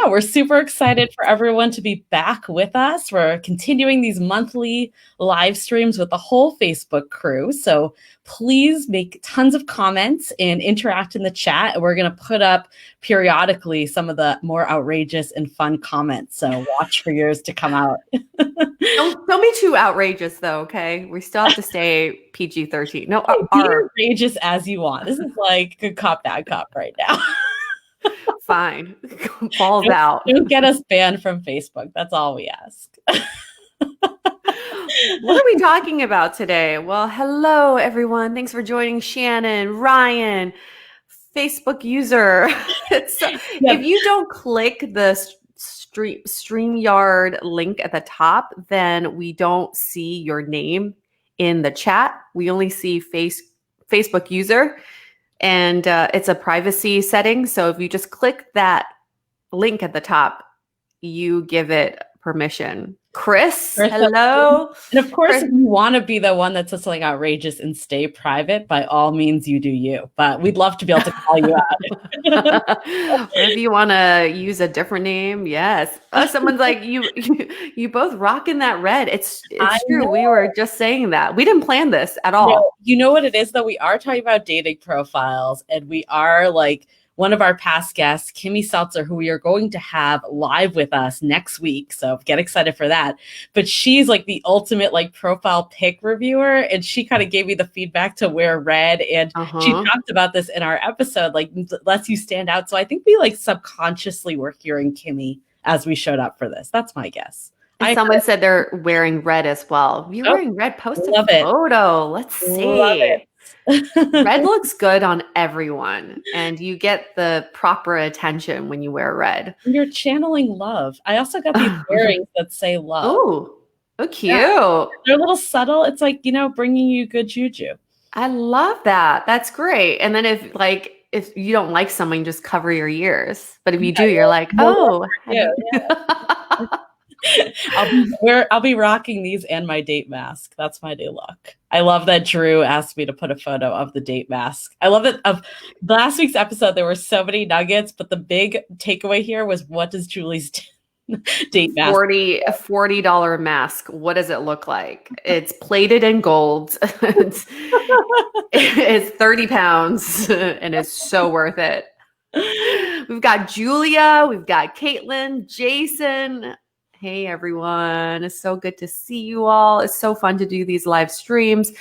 we're super excited for everyone to be back with us. We're continuing these monthly live streams with the whole Facebook crew. So please make tons of comments and interact in the chat. We're going to put up periodically some of the more outrageous and fun comments. So watch for yours to come out. Don't be too outrageous, though, okay? We still have to stay PG-13. No, Be outrageous as you want. This is like good cop, bad cop right now. Fine. Balls out. Don't get us banned from Facebook. That's all we ask. What are we talking about today? Well, hello, everyone. Thanks for joining Shannon, Ryan, Facebook user. If you don't click the StreamYard link at the top, then we don't see your name in the chat. We only see Facebook user, and it's a privacy setting. So if you just click that link at the top, you give it permission. Chris, hello. And of course, if you want to be the one that says something outrageous and stay private, by all means, you do you. But we'd love to be able to call you out. If you want to use a different name, yes. Someone's like, you both rocking that red. It's true. We were just saying that. We didn't plan this at all. No, you know what it is, though? We are talking about dating profiles, and we are like, one of our past guests, Kimmy Seltzer, who we are going to have live with us next week. So get excited for that. But she's like the ultimate like profile pic reviewer. And she kind of gave me the feedback to wear red. And she talked about this in our episode, like lets you stand out. So I think we like subconsciously were hearing Kimmy as we showed up for this. That's my guess. Someone said they're wearing red as well. You're wearing red. Post a photo. Let's see. Red looks good on everyone, and you get the proper attention when you wear red. You're channeling love. I also got these earrings that say love. Oh, cute. Yeah. They're a little subtle. It's like, bringing you good juju. I love that. That's great. And then if you don't like someone, just cover your ears. But if you do, you're like, oh. Yeah. I'll be rocking these and my date mask. That's my new look. I love that Drew asked me to put a photo of the date mask. I love that of last week's episode, there were so many nuggets, but the big takeaway here was, what does Julie's date mask $40 mask? What does it look like? It's plated in gold. It's 30 pounds and it's so worth it. We've got Julia, we've got Caitlin, Jason. Hey, everyone. It's so good to see you all. It's so fun to do these live streams.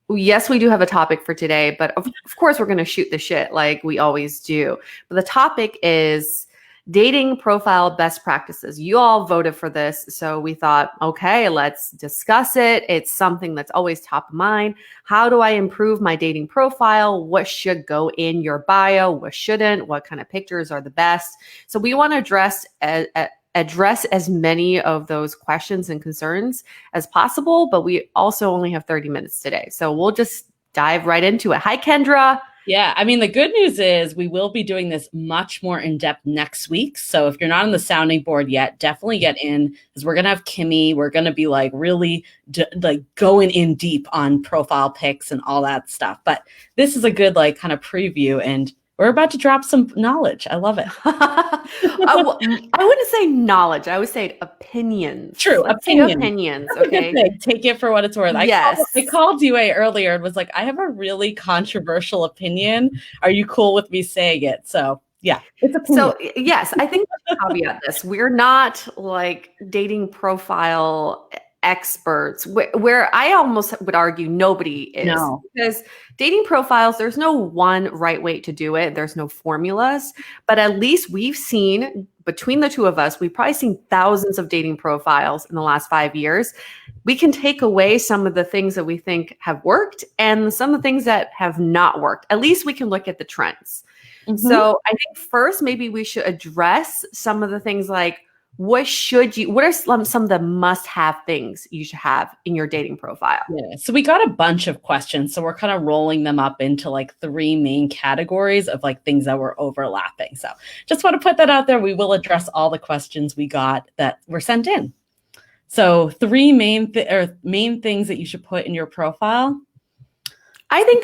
Yes, we do have a topic for today, but of course, we're going to shoot the shit like we always do. But the topic is dating profile best practices. You all voted for this, so we thought, okay, let's discuss it. It's something that's always top of mind. How do I improve my dating profile? What should go in your bio? What shouldn't? What kind of pictures are the best? So we want to address as many of those questions and concerns as possible, but we also only have 30 minutes today. So we'll just dive right into it. Hi, Kendra. Yeah, I mean, the good news is we will be doing this much more in depth next week. So if you're not on the sounding board yet, definitely get in, because we're going to have Kimmy. We're going to be like really going in deep on profile pics and all that stuff. But this is a good like kind of preview, and we're about to drop some knowledge. I love it. I wouldn't say knowledge. I would say opinions. True. Opinions. Okay. Take it for what it's worth. Yes. I called Yue earlier and was like, I have a really controversial opinion. Are you cool with me saying it? So yeah, it's opinion. So yes, I think we should caveat this. We're not like dating profile experts, where I almost would argue nobody is. No. Because dating profiles, there's no one right way to do it. There's no formulas, but at least we've seen, between the two of us, we've probably seen thousands of dating profiles in the last 5 years. We can take away some of the things that we think have worked and some of the things that have not worked. At least we can look at the trends. Mm-hmm. So I think first, maybe we should address some of the things like, what are some of the must-have things you should have in your dating profile? Yeah. So we got a bunch of questions. So we're kind of rolling them up into like 3 main categories of like things that were overlapping. So just want to put that out there. We will address all the questions we got that were sent in. So 3 main things that you should put in your profile. I think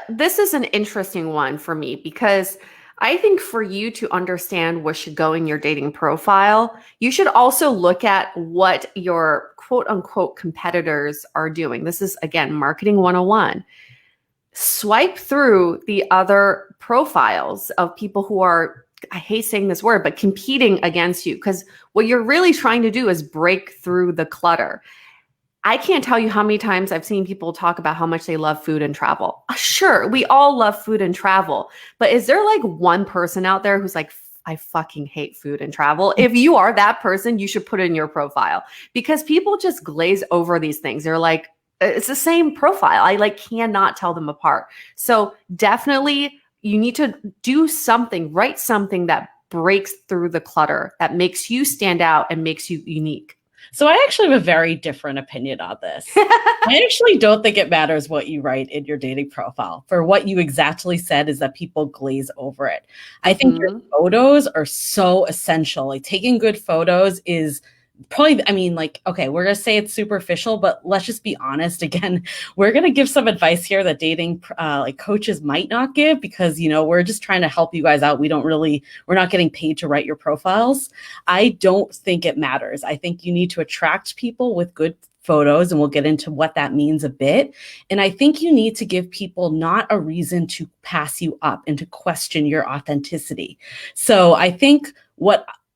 this is an interesting one for me, because I think for you to understand what should go in your dating profile, you should also look at what your quote unquote competitors are doing. This is, again, marketing 101. Swipe through the other profiles of people who are, I hate saying this word, but competing against you. Because what you're really trying to do is break through the clutter. I can't tell you how many times I've seen people talk about how much they love food and travel. Sure, we all love food and travel, but is there like one person out there who's like, I fucking hate food and travel? If you are that person, you should put it in your profile, because people just glaze over these things. They're like, it's the same profile. I like cannot tell them apart. So definitely you need to do something, write something that breaks through the clutter, that makes you stand out and makes you unique. So I actually have a very different opinion on this. I actually don't think it matters what you write in your dating profile. For what you exactly said is that people glaze over it. I think your photos are so essential. Like taking good photos is probably, I mean, like, okay, we're going to say it's superficial, but let's just be honest. Again, we're going to give some advice here that dating like coaches might not give, because, you know, we're just trying to help you guys out. We're not getting paid to write your profiles. I don't think it matters. I think you need to attract people with good photos, and we'll get into what that means a bit. And I think you need to give people not a reason to pass you up and to question your authenticity. So I think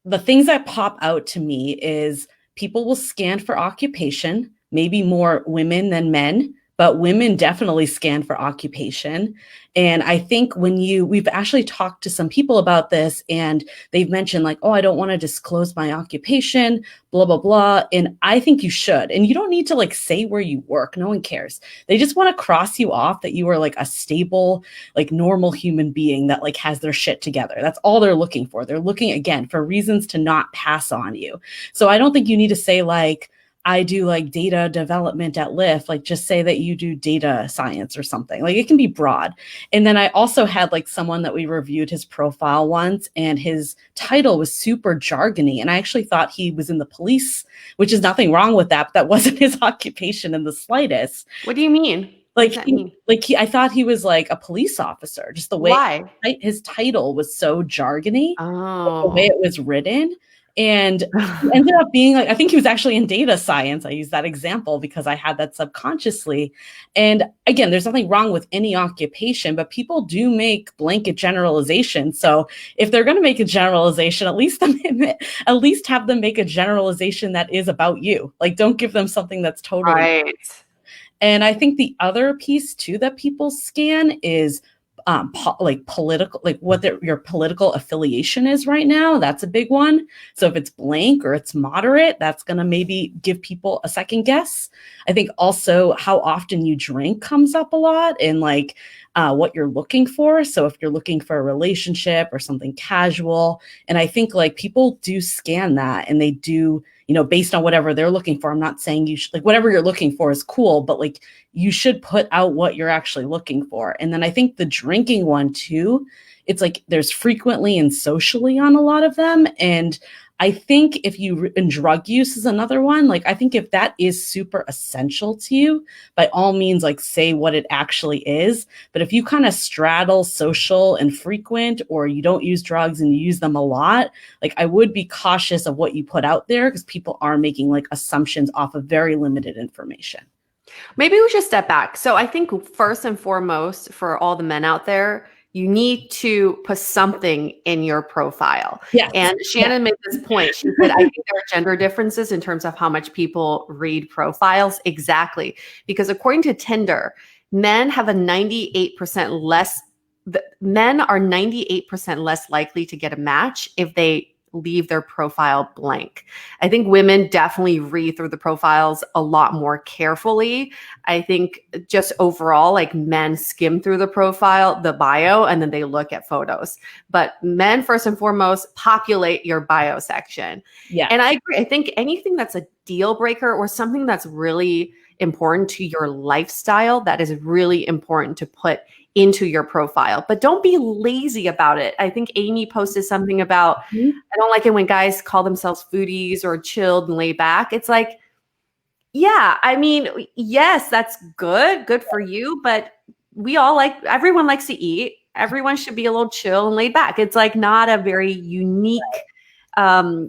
the things that pop out to me is people will scan for occupation, maybe more women than men, but women definitely scan for occupation. And I think we've actually talked to some people about this, and they've mentioned like, oh, I don't want to disclose my occupation, blah, blah, blah. And I think you should. And you don't need to like say where you work. No one cares. They just want to cross you off that you are like a stable, like normal human being that like has their shit together. That's all they're looking for. They're looking, again, for reasons to not pass on you. So I don't think you need to say like, I do like data development at Lyft, like just say that you do data science or something. Like it can be broad. And then I also had like someone that we reviewed his profile once, and his title was super jargony. And I actually thought he was in the police, which is nothing wrong with that, but that wasn't his occupation in the slightest. What do you mean? Like I thought he was like a police officer, just the way his title was so jargony, the way it was written. And he ended up being like, I think he was actually in data science. I use that example because I had that subconsciously. And again, there's nothing wrong with any occupation, but people do make blanket generalizations. So if they're going to make a generalization, at least have them make a generalization that is about you. Like, don't give them something that's totally right. And I think the other piece too that people scan is like political, like what your political affiliation is right now. That's a big one. So if it's blank or it's moderate, that's going to maybe give people a second guess. I think also how often you drink comes up a lot, and like what you're looking for. So if you're looking for a relationship or something casual, and I think like people do scan that, and they do, you know, based on whatever they're looking for. I'm not saying you should, like, whatever you're looking for is cool, but like you should put out what you're actually looking for. And then I think the drinking one too, it's like there's frequently and socially on a lot of them. And I think and drug use is another one. Like, I think if that is super essential to you, by all means, like say what it actually is. But if you kind of straddle social and frequent, or you don't use drugs and you use them a lot, like I would be cautious of what you put out there, because people are making like assumptions off of very limited information. Maybe we should step back. So I think first and foremost, for all the men out there, you need to put something in your profile. Yes. And Shannon made this point. She said, I think there are gender differences in terms of how much people read profiles. Exactly. Because according to Tinder, men are 98% less likely to get a match if they leave their profile blank. I think women definitely read through the profiles a lot more carefully. I think just overall, like men skim through the profile, the bio, and then they look at photos. But men, first and foremost, populate your bio section. Yeah. And I agree. I think anything that's a deal breaker or something that's really important to your lifestyle, that is really important to put into your profile, but don't be lazy about it. I think Amy posted something about, I don't like it when guys call themselves foodies or chilled and laid back. It's like, yeah, I mean, yes, that's good for you, but everyone likes to eat. everyone should be a little chill and laid back. It's like not a very unique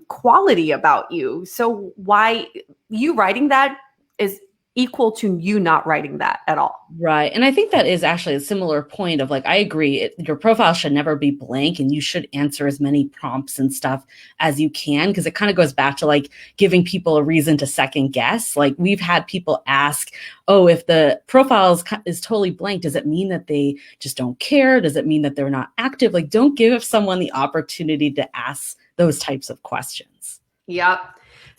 quality about you. So why you writing that is equal to you not writing that at all. Right. And I think that is actually a similar point of like, I agree. Your profile should never be blank and you should answer as many prompts and stuff as you can. Cause it kind of goes back to like giving people a reason to second guess. Like we've had people ask, oh, if the profile is totally blank, does it mean that they just don't care? Does it mean that they're not active? Like don't give someone the opportunity to ask those types of questions. Yep.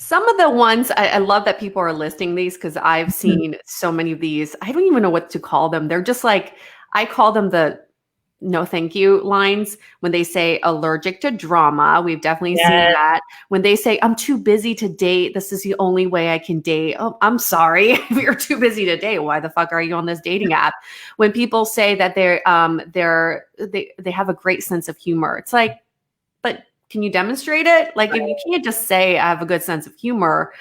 Some of the ones I love that people are listing these because I've seen so many of these. I don't even know what to call them. They're just like, I call them the no thank you lines when they say allergic to drama. We've definitely seen that. When they say, I'm too busy to date. This is the only way I can date. Oh, I'm sorry. If you're too busy to date, why the fuck are you on this dating app? When people say that they have a great sense of humor, it's like, but can you demonstrate it? Like, if you can't just say I have a good sense of humor.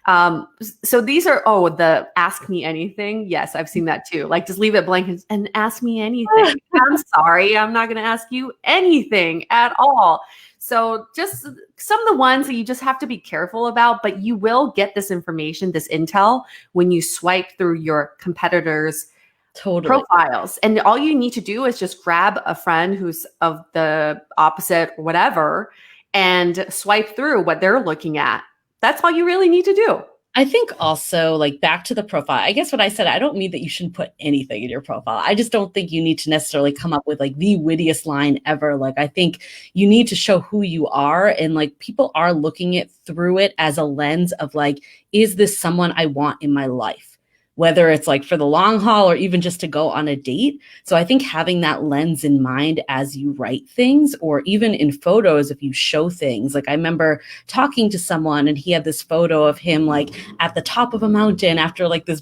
So these are, the ask me anything. Yes, I've seen that too. Like just leave it blank and ask me anything. I'm sorry. I'm not going to ask you anything at all. So just some of the ones that you just have to be careful about, but you will get this information, this intel when you swipe through your competitors' profiles. And all you need to do is just grab a friend who's of the opposite or whatever and swipe through what they're looking at. That's all you really need to do. I think also like back to the profile, I guess what I said, I don't mean that you shouldn't put anything in your profile. I just don't think you need to necessarily come up with like the wittiest line ever. Like I think you need to show who you are and like people are looking through it as a lens of like, is this someone I want in my life? Whether it's like for the long haul or even just to go on a date. So I think having that lens in mind as you write things or even in photos, if you show things, like I remember talking to someone and he had this photo of him like at the top of a mountain after like this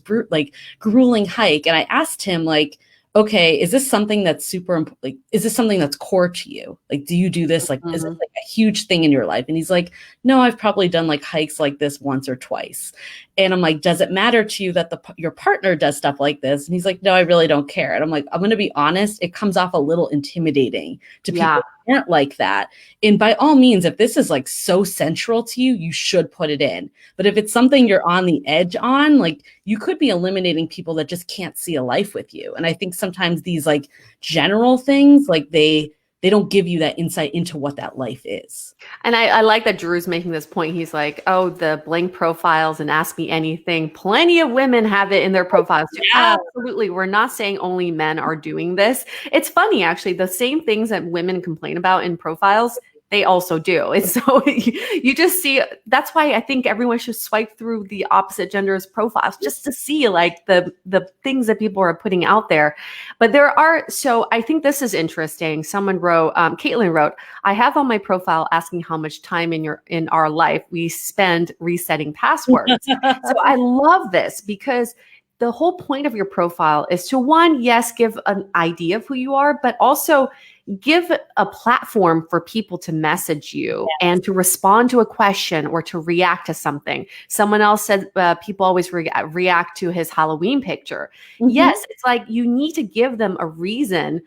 grueling hike. And I asked him like, okay, is this something that's super important? Like, is this something that's core to you? Like, do you do this? Like, is it like a huge thing in your life? And he's like, no, I've probably done like hikes like this once or twice. And I'm like, does it matter to you that your partner does stuff like this? And he's like, no, I really don't care. And I'm like, I'm going to be honest. It comes off a little intimidating to people who aren't like that. And by all means, if this is like so central to you, you should put it in. But if it's something you're on the edge on, like you could be eliminating people that just can't see a life with you. And I think sometimes these like general things, like they don't give you that insight into what that life is. And I like that Drew's making this point. He's like, oh, the blank profiles and ask me anything. Plenty of women have it in their profiles too. Yeah. Absolutely. We're not saying only men are doing this. It's funny, actually, the same things that women complain about in profiles, they also do. And so you just see, that's why I think everyone should swipe through the opposite gender's profiles just to see like the things that people are putting out there. But so I think this is interesting. Someone wrote, Caitlin wrote, I have on my profile asking how much time in our life we spend resetting passwords. So I love this because the whole point of your profile is to one, yes, give an idea of who you are, but also give a platform for people to message you and to respond to a question or to react to something. Someone else said people always react to his Halloween picture. Mm-hmm. Yes, it's like you need to give them a reason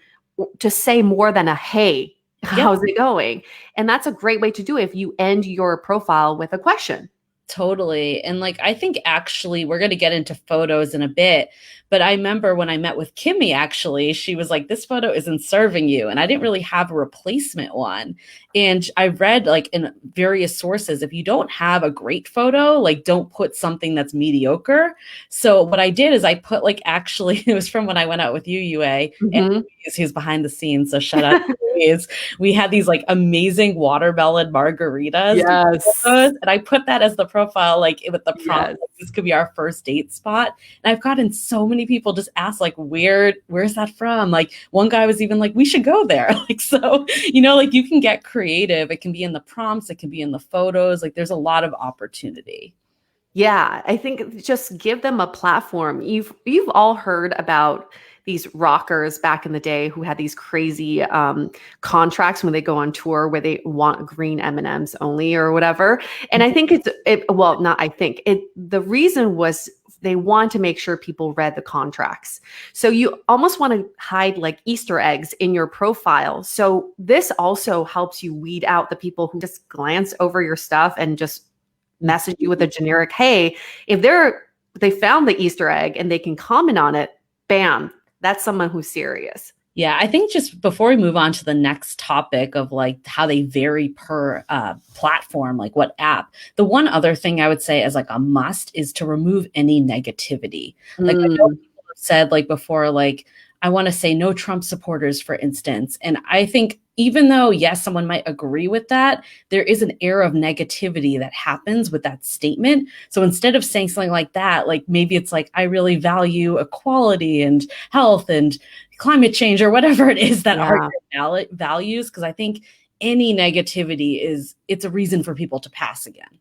to say more than a hey, how's it going? And that's a great way to do it if you end your profile with a question. Totally. And like, I think actually we're going to get into photos in a bit, but I remember when I met with Kimmy, actually, she was like, this photo isn't serving you. And I didn't really have a replacement one. And I read like in various sources, if you don't have a great photo, like don't put something that's mediocre. So what I did is I put like, actually, it was from when I went out with you, Yue, and he's behind the scenes. So shut up. We had these like amazing watermelon margaritas. Yes. And I put that as the profile, like with the prompt, like, this could be our first date spot. And I've gotten so many people just ask like, where's that from? Like one guy was even like, we should go there. Like, so, like you can get creative. It can be in the prompts. It can be in the photos. Like there's a lot of opportunity. Yeah. I think just give them a platform. You've all heard about these rockers back in the day who had these crazy contracts when they go on tour where they want green M&Ms only or whatever. And I think the reason was they want to make sure people read the contracts. So you almost want to hide like Easter eggs in your profile. So this also helps you weed out the people who just glance over your stuff and just message you with a generic, hey, if they found the Easter egg and they can comment on it, bam, that's someone who's serious. Yeah, I think just before we move on to the next topic of like how they vary per platform, like what app, the one other thing I would say as like a must is to remove any negativity. Like I know people have said like before, like I want to say no Trump supporters, for instance. And I think even though, yes, someone might agree with that, there is an air of negativity that happens with that statement. So instead of saying something like that, like maybe it's like, I really value equality and health and climate change or whatever it is that are your values. Because I think any negativity it's a reason for people to pass again.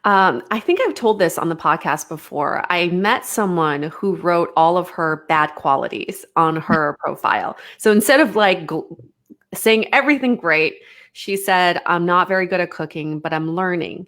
I think I've told this on the podcast before. I met someone who wrote all of her bad qualities on her profile. So instead of like saying everything great, she said, I'm not very good at cooking, but I'm learning.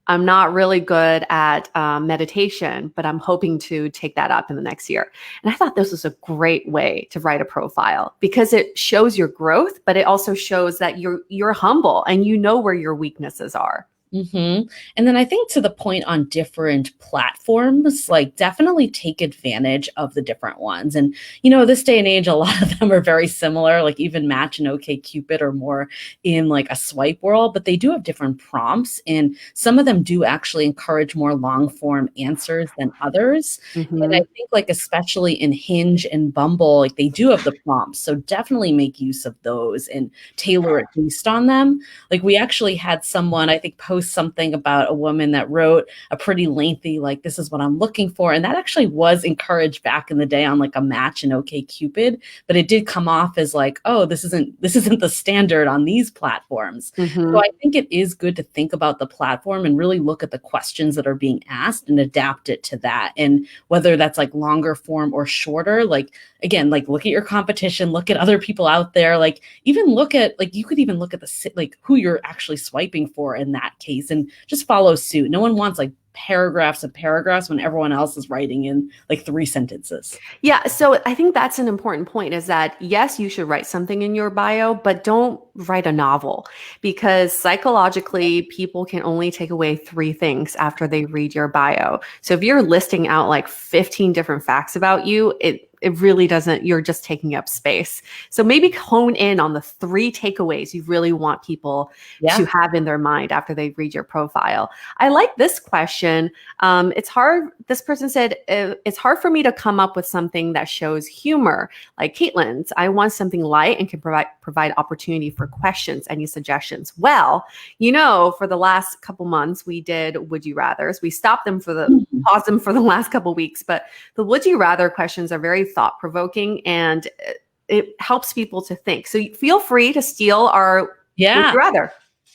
I'm not really good at meditation, but I'm hoping to take that up in the next year. And I thought this was a great way to write a profile because it shows your growth, but it also shows that you're humble and you know where your weaknesses are. Mm-hmm. And then I think to the point on different platforms, like definitely take advantage of the different ones. And, this day and age, a lot of them are very similar, like even Match and OkCupid are more in like a swipe world, but they do have different prompts. And some of them do actually encourage more long form answers than others. Mm-hmm. And I think like, especially in Hinge and Bumble, like they do have the prompts. So definitely make use of those and tailor it based on them. Like we actually had someone, I think, post something about a woman that wrote a pretty lengthy, like, this is what I'm looking for. And that actually was encouraged back in the day on like a Match and OkCupid, but it did come off as like, oh, this isn't the standard on these platforms. Mm-hmm. So I think it is good to think about the platform and really look at the questions that are being asked and adapt it to that. And whether that's like longer form or shorter, like, again, like look at your competition, look at other people out there, like even look at, like, you could even look at like who you're actually swiping for in that case and just follow suit. No one wants like paragraphs and paragraphs when everyone else is writing in like 3 sentences. Yeah. So I think that's an important point is that, yes, you should write something in your bio, but don't write a novel because psychologically people can only take away 3 things after they read your bio. So if you're listing out like 15 different facts about you, it really doesn't, you're just taking up space. So maybe hone in on the 3 takeaways you really want people to have in their mind after they read your profile. I like this question. It's hard. This person said, it's hard for me to come up with something that shows humor. Like Caitlin's, I want something light and can provide opportunity for questions. Any suggestions? Well, for the last couple months, we did Would You Rathers. We stopped them paused them for the last couple weeks, but the Would You Rather questions are very thought-provoking and it helps people to think. So feel free to steal our Would You Rather.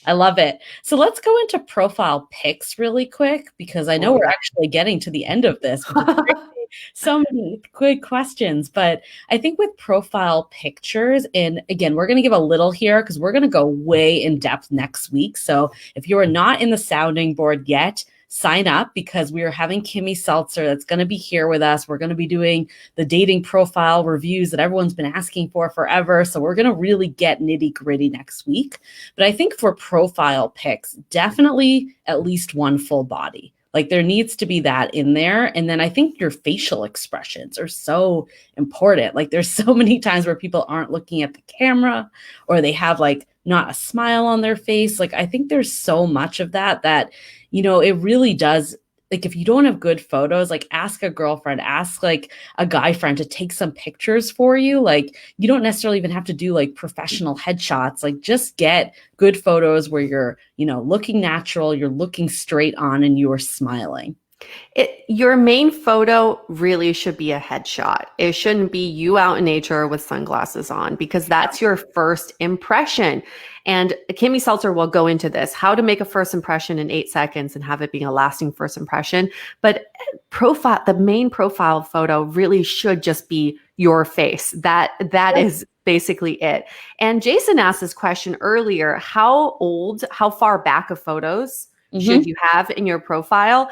I love it. So let's go into profile pics really quick because I know we're actually getting to the end of this. So many good questions, but I think with profile pictures, and again, we're going to give a little here because we're going to go way in depth next week. So if you are not in the sounding board yet, sign up because we are having Kimmy Seltzer that's going to be here with us. We're going to be doing the dating profile reviews that everyone's been asking for forever. So we're going to really get nitty gritty next week. But I think for profile pics, definitely at least one full body. Like there needs to be that in there. And then I think your facial expressions are so important. Like there's so many times where people aren't looking at the camera or they have like not a smile on their face. Like I think there's so much of that, it really does. Like if you don't have good photos, like ask a girlfriend, ask like a guy friend to take some pictures for you. Like you don't necessarily even have to do like professional headshots. Like just get good photos where you're, looking natural, you're looking straight on and you are smiling. Your main photo really should be a headshot. It shouldn't be you out in nature with sunglasses on because that's your first impression. And Kimmy Seltzer will go into this, how to make a first impression in 8 seconds and have it being a lasting first impression. But the main profile photo really should just be your face. That is basically it. And Jason asked this question earlier, how far back of photos should you have in your profile?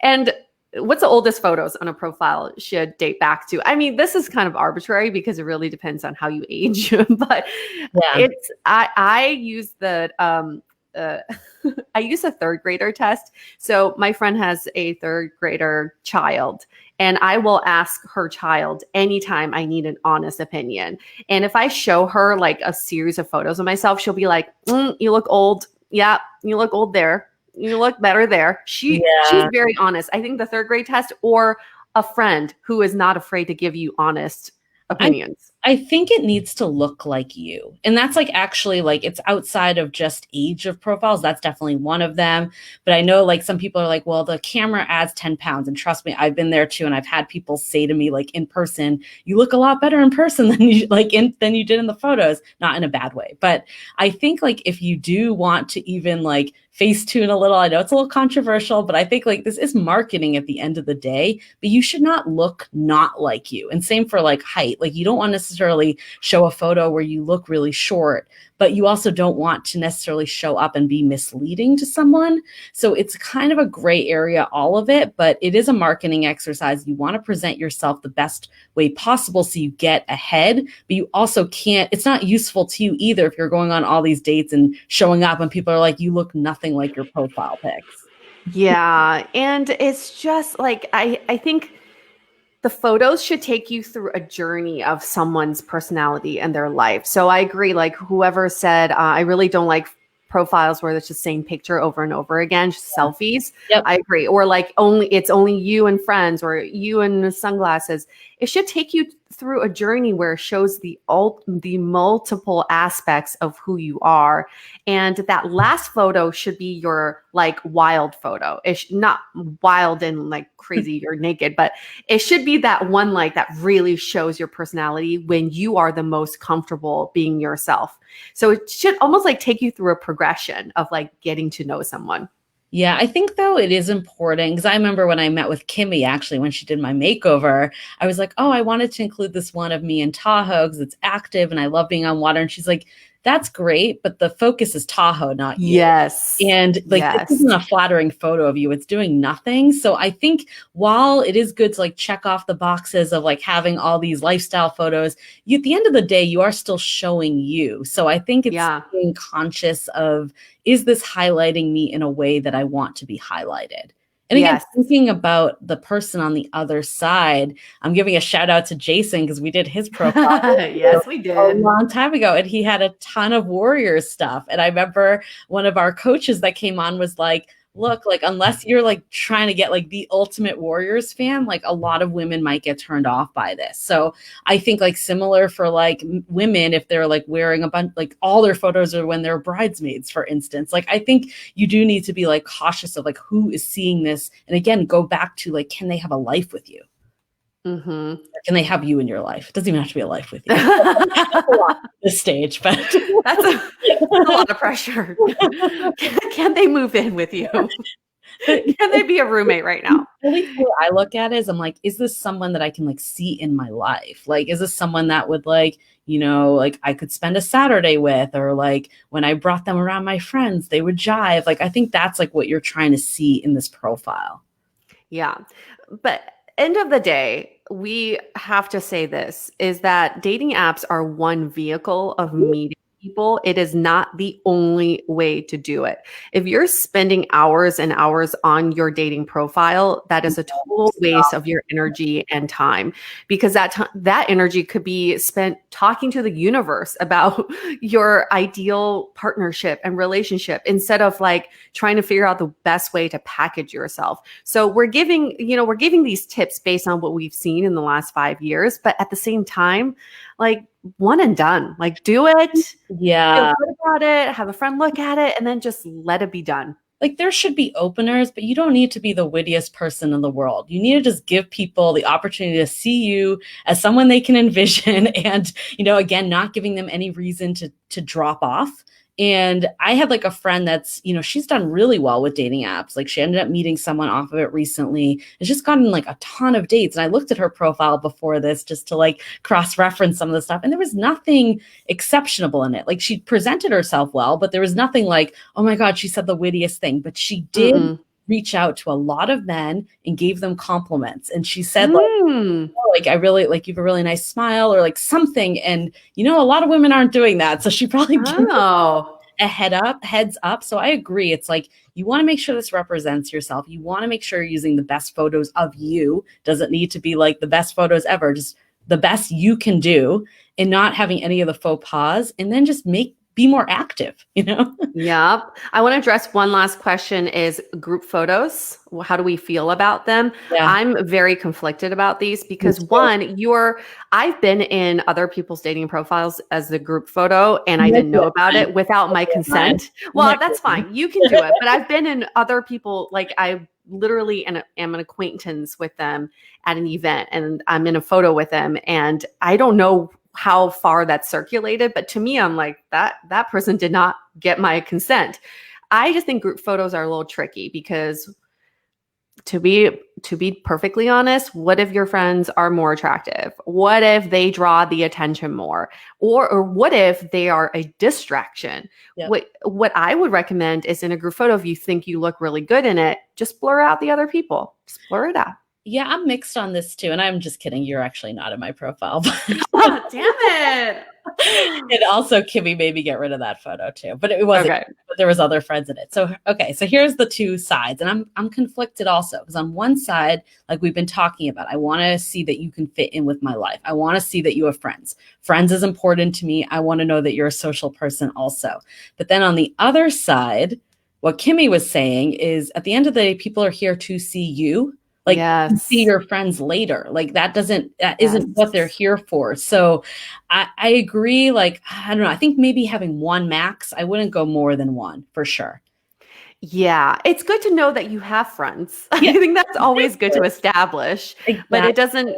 And what's the oldest photos on a profile should date back to? I mean, this is kind of arbitrary because it really depends on how you age, but Yeah. I use the uh, I use a third grader test. So my friend has a third grader child, and I will ask her child anytime I need an honest opinion. And if I show her like a series of photos of myself, she'll be like, "You look old. Yeah, you look old there. You look better there." She's very honest. I think the third grade test, or a friend who is not afraid to give you honest opinions. I think it needs to look like you. And that's like actually like it's outside of just age of profiles. That's definitely one of them. But I know like some people are like, well, the camera adds 10 pounds. And trust me, I've been there too. And I've had people say to me like in person, you look a lot better in person than you than you did in the photos, not in a bad way. But I think like if you do want to even like Facetune a little, I know it's a little controversial, but I think like this is marketing at the end of the day, but you should not look not like you. And same for like height. Like you don't want to necessarily show a photo where you look really short, but you also don't want to necessarily show up and be misleading to someone. So it's kind of a gray area, all of it, but it is a marketing exercise. You want to present yourself the best way possible so you get ahead, but you also can't, it's not useful to you either if you're going on all these dates and showing up and people are like, you look nothing like your profile pics. Yeah. And it's just like, I think the photos should take you through a journey of someone's personality and their life. So I agree. Like whoever said, I really don't like profiles where it's just same picture over and over again, just selfies. Yep. I agree. Or like it's only you and friends, or you and sunglasses. It should take you through a journey where it shows the multiple aspects of who you are. And that last photo should be your like wild photo. It's not wild and like crazy you're naked, but it should be that one like that really shows your personality when you are the most comfortable being yourself. So it should almost like take you through a progression of like getting to know someone. Yeah, I think though it is important because I remember when I met with Kimmy, actually, when she did my makeover, I was like, oh, I wanted to include this one of me in Tahoe because it's active and I love being on water. And she's like, that's great, but the focus is Tahoe, not you. Yes. And like, this isn't a flattering photo of you. It's doing nothing. So I think while it is good to like check off the boxes of like having all these lifestyle photos, at the end of the day, you are still showing you. So I think it's being conscious of, is this highlighting me in a way that I want to be highlighted? And again, thinking about the person on the other side, I'm giving a shout out to Jason because we did his profile. Yes, we did. A long time ago. And he had a ton of Warriors stuff. And I remember one of our coaches that came on was like, look, like, unless you're like trying to get like the ultimate Warriors fan, like a lot of women might get turned off by this. So I think like similar for like women, if they're like wearing a bunch, like all their photos are when they're bridesmaids, for instance, like I think you do need to be like cautious of like who is seeing this. And again, go back to like, can they have a life with you? Mm-hmm. Can they have you in your life? It doesn't even have to be a life with you. At this stage, but that's a lot of pressure. Can they move in with you? Can they be a roommate right now? At least the way I look at it is I'm like, is this someone that I can like see in my life? Like, is this someone that would like, you know, like I could spend a Saturday with, or like when I brought them around my friends, they would jive. Like, I think that's like what you're trying to see in this profile. Yeah. But end of the day, we have to say this is that dating apps are one vehicle of meeting people. It is not the only way to do it. If you're spending hours and hours on your dating profile, that is a total waste of your energy and time, because that energy could be spent talking to the universe about your ideal partnership and relationship instead of like trying to figure out the best way to package yourself. So we're giving these tips based on what we've seen in the last 5 years, but at the same time, like one and done, like do it. Yeah. Feel good about it, have a friend look at it, and then just let it be done. Like there should be openers, but you don't need to be the wittiest person in the world. You need to just give people the opportunity to see you as someone they can envision and, you know, again, not giving them any reason to drop off. And I had like a friend that's, you know, she's done really well with dating apps. Like she ended up meeting someone off of it recently. It's just gotten like a ton of dates. And I looked at her profile before this just to like cross-reference some of the stuff. And there was nothing exceptional in it. Like she presented herself well, but there was nothing like, oh my God, she said the wittiest thing. But she did reach out to a lot of men and gave them compliments. And she said, like, oh, like, I really like, you have a really nice smile or like something. And, you know, a lot of women aren't doing that. So she probably gave a heads up. So I agree. It's like, you want to make sure this represents yourself. You want to make sure you're using the best photos of you. Doesn't need to be like the best photos ever, just the best you can do, and not having any of the faux pas, and then just be more active, you know? Yep. I want to address one last question is group photos. How do we feel about them? Yeah. I'm very conflicted about these because I've been in other people's dating profiles as the group photo and I didn't know about it without my consent. Well, that's fine. You can do it. But I've been in other people, like I literally am an acquaintance with them at an event and I'm in a photo with them and I don't know how far that's circulated. But to me, I'm like, that person did not get my consent. I just think group photos are a little tricky because to be perfectly honest, what if your friends are more attractive? What if they draw the attention more? Or what if they are a distraction? Yep. What I would recommend is in a group photo, if you think you look really good in it, just blur out the other people. Just blur it out. Yeah, I'm mixed on this too. And I'm just kidding. You're actually not in my profile. Oh, damn it. And also Kimmy made me get rid of that photo too. But it wasn't, but there was other friends in it. So, okay. So here's the two sides. And I'm conflicted also because on one side, like we've been talking about, I want to see that you can fit in with my life. I want to see that you have friends. Friends is important to me. I want to know that you're a social person also. But then on the other side, what Kimmy was saying is at the end of the day, people are here to see you. Like see your friends later. Like that isn't what they're here for. So I agree. Like, I don't know. I think maybe having one max, I wouldn't go more than one for sure. Yeah. It's good to know that you have friends. Yeah. I think that's always good to establish, but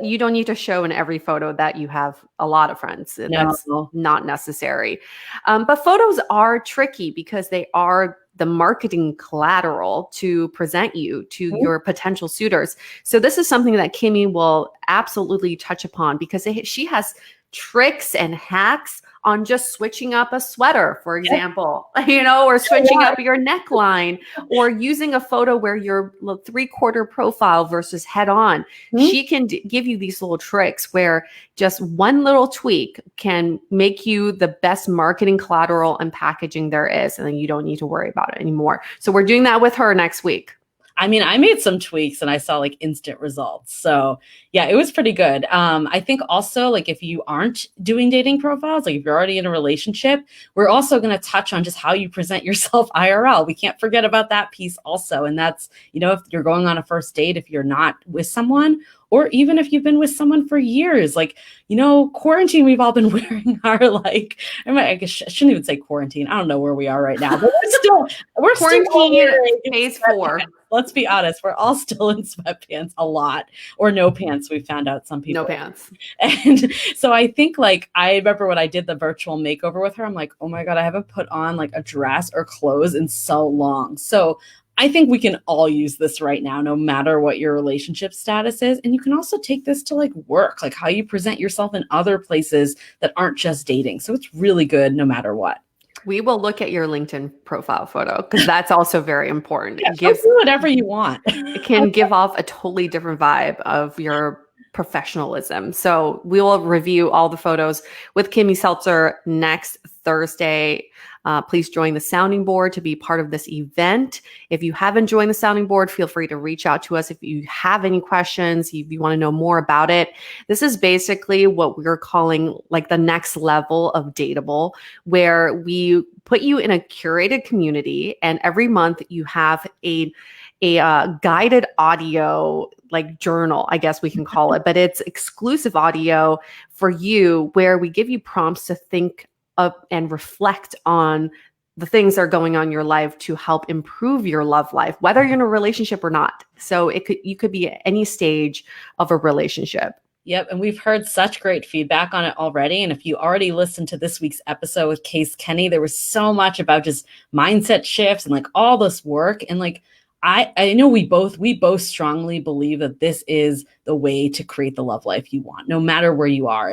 you don't need to show in every photo that you have a lot of friends. That's not necessary. But photos are tricky because they are the marketing collateral to present you to your potential suitors. So this is something that Kimmy will absolutely touch upon because she has tricks and hacks on just switching up a sweater, for example, or switching up your neckline or using a photo where you're 3/4 profile versus head on. She can give you these little tricks where just one little tweak can make you the best marketing collateral and packaging there is. And then you don't need to worry about it anymore. So we're doing that with her next week. I mean, I made some tweaks and I saw like instant results. So yeah, it was pretty good. I think also like if you aren't doing dating profiles, like if you're already in a relationship, we're also going to touch on just how you present yourself IRL. We can't forget about that piece also. And that's, if you're going on a first date, if you're not with someone, or even if you've been with someone for years, like, quarantine, we've all been wearing our I shouldn't even say quarantine. I don't know where we are right now, but we're quarantine phase 4. Let's be honest. We're all still in sweatpants a lot, or no pants. We found out some people. No pants. And so I think I remember when I did the virtual makeover with her, I'm like, oh my God, I haven't put on like a dress or clothes in so long. So I think we can all use this right now, no matter what your relationship status is. And you can also take this to work, like how you present yourself in other places that aren't just dating. So it's really good no matter what. We will look at your LinkedIn profile photo because that's also very important. Yeah, do whatever you want. It can give off a totally different vibe of your professionalism. So we will review all the photos with Kimmy Seltzer next Thursday. Please join the sounding board to be part of this event. If you haven't joined the sounding board, feel free to reach out to us if you have any questions, if you want to know more about it. This is basically what we're calling the next level of Dateable, where we put you in a curated community, and every month you have a guided audio journal, I guess we can call it, but it's exclusive audio for you where we give you prompts to think up and reflect on the things that are going on in your life to help improve your love life, whether you're in a relationship or not. So you could be at any stage of a relationship. Yep. And we've heard such great feedback on it already. And if you already listened to this week's episode with Case Kenny, there was so much about just mindset shifts and all this work. And I know we both strongly believe that this is the way to create the love life you want, no matter where you are.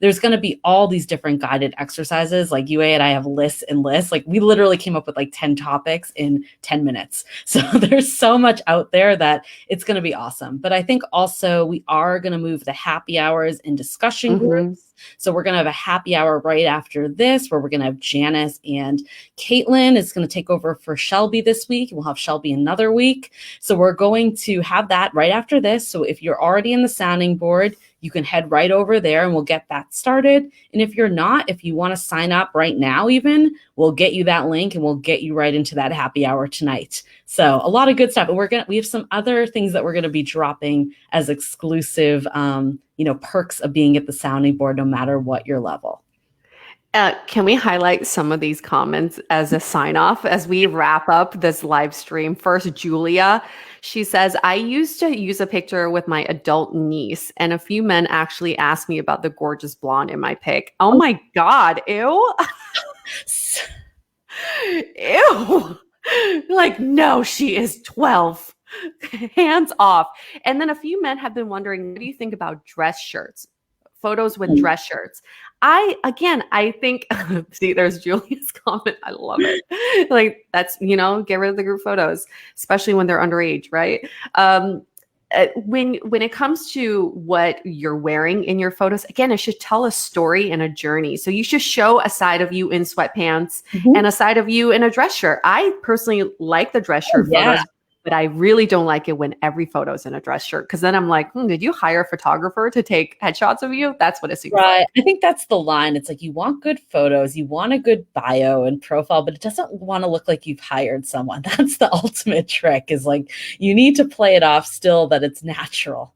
There's going to be all these different guided exercises. Like Yue and I have lists and lists. Like we literally came up with like 10 topics in 10 minutes. So there's so much out there that it's going to be awesome. But I think also we are going to move the happy hours in discussion groups. So we're going to have a happy hour right after this, where we're going to have Janice and Caitlin is going to take over for Shelby this week. We'll have Shelby another week. So we're going to have that right after this. So if you're already in the sounding board, you can head right over there and we'll get that started. And if you're not, if you want to sign up right now, even, we'll get you that link and we'll get you right into that happy hour tonight. So a lot of good stuff. And we have some other things that we're going to be dropping as exclusive, perks of being at the sounding board, no matter what your level. Can we highlight some of these comments as a sign off as we wrap up this live stream? First, Julia, she says, I used to use a picture with my adult niece, and a few men actually asked me about the gorgeous blonde in my pic. Oh my God. Ew. Ew. Like, no, she is 12. Hands off. And then a few men have been wondering, what do you think about dress shirts? Photos with dress shirts. I think, see, there's Julia's comment. I love it. Like, that's, get rid of the group photos, especially when they're underage, right? When it comes to what you're wearing in your photos, again, it should tell a story and a journey. So you should show a side of you in sweatpants and a side of you in a dress shirt. I personally like the dress shirt photos. But I really don't like it when every photo is in a dress shirt, because then I'm like, did you hire a photographer to take headshots of you? That's what it seems like. I think that's the line. It's like, you want good photos, you want a good bio and profile, but it doesn't want to look like you've hired someone. That's the ultimate trick, is like, you need to play it off still that it's natural.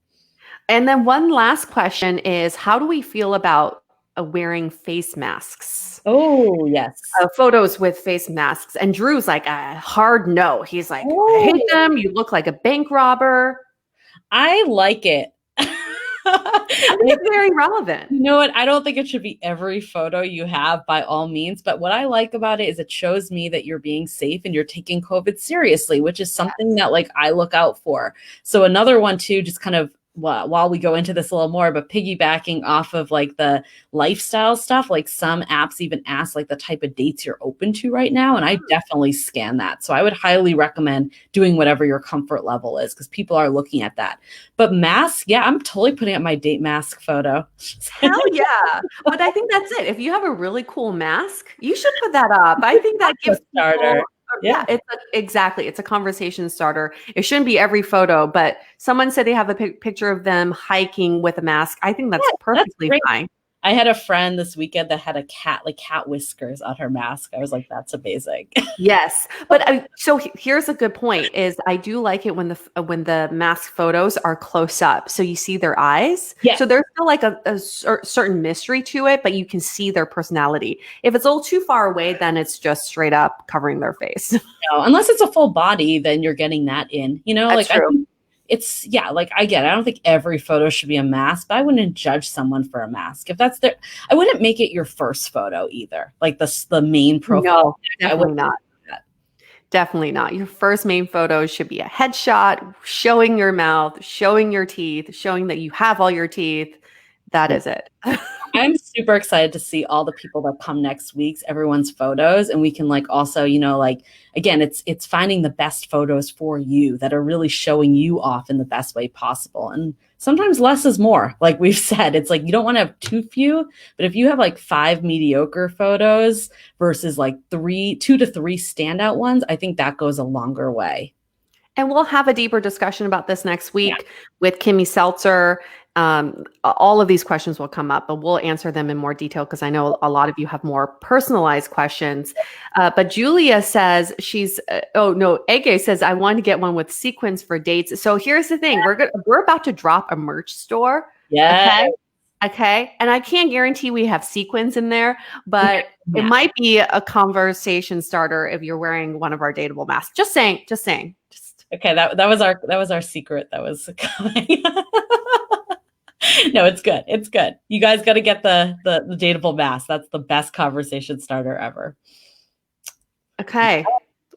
And then one last question is, how do we feel about wearing face masks? Oh, yes. Photos with face masks. And Drew's like a hard no. He's like, I hate them. You look like a bank robber. I like it. I think it's very relevant. You know what? I don't think it should be every photo you have, by all means. But what I like about it is it shows me that you're being safe and you're taking COVID seriously, which is something that like I look out for. So another one too, just kind of, while we go into this a little more, but piggybacking off of like the lifestyle stuff, like some apps even ask like the type of dates you're open to right now. And I definitely scan that. So I would highly recommend doing whatever your comfort level is, because people are looking at that. But mask, yeah, I'm totally putting up my date mask photo. Hell yeah. But I think that's it. If you have a really cool mask, you should put that up. I think that gives starter. Yeah, exactly. It's a conversation starter. It shouldn't be every photo, but someone said they have a picture of them hiking with a mask. I think that's perfectly fine. I had a friend this weekend that had a cat, like cat whiskers on her mask. I was like, that's amazing. Yes. But so here's a good point is I do like it when the mask photos are close up. So you see their eyes. Yeah. So there's still like a certain mystery to it, but you can see their personality. If it's a little too far away, then it's just straight up covering their face. No, unless it's a full body, then you're getting that in, That's true. I think it's, yeah, like I get it. I don't think every photo should be a mask, but I wouldn't judge someone for a mask. If that's I wouldn't make it your first photo either. Like the main profile. No, definitely not. Definitely not. Your first main photo should be a headshot, showing your mouth, showing your teeth, showing that you have all your teeth. That is it. I'm super excited to see all the people that come next week's everyone's photos, and we can like also, again, it's finding the best photos for you that are really showing you off in the best way possible. And sometimes less is more. Like we've said, it's like you don't want to have too few, but if you have like 5 mediocre photos versus like 2 to 3 standout ones, I think that goes a longer way. And we'll have a deeper discussion about this next week with Kimmy Seltzer. All of these questions will come up, but we'll answer them in more detail because I know a lot of you have more personalized questions. But Julia says Ege says, I want to get one with sequins for dates. So here's the thing. We're about to drop a merch store. Yeah. Okay. And I can't guarantee we have sequins in there, but it might be a conversation starter if you're wearing one of our dateable masks. Just saying. Okay. That was our secret that was coming. No, it's good. It's good. You guys got to get the dateable mask. That's the best conversation starter ever. Okay.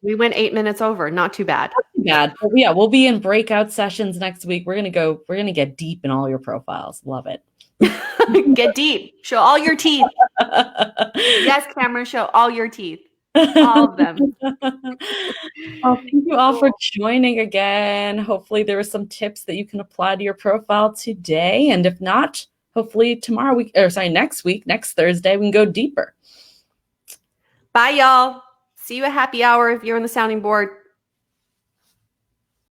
We went 8 minutes over. Not too bad. Not too bad. But yeah, we'll be in breakout sessions next week. We're gonna get deep in all your profiles. Love it. Get deep. Show all your teeth. Yes, Cameron, show all your teeth. All of them. Well, thank you all for joining again. Hopefully there were some tips that you can apply to your profile today. And if not, hopefully next week, next Thursday, we can go deeper. Bye, y'all. See you at happy hour if you're on the sounding board.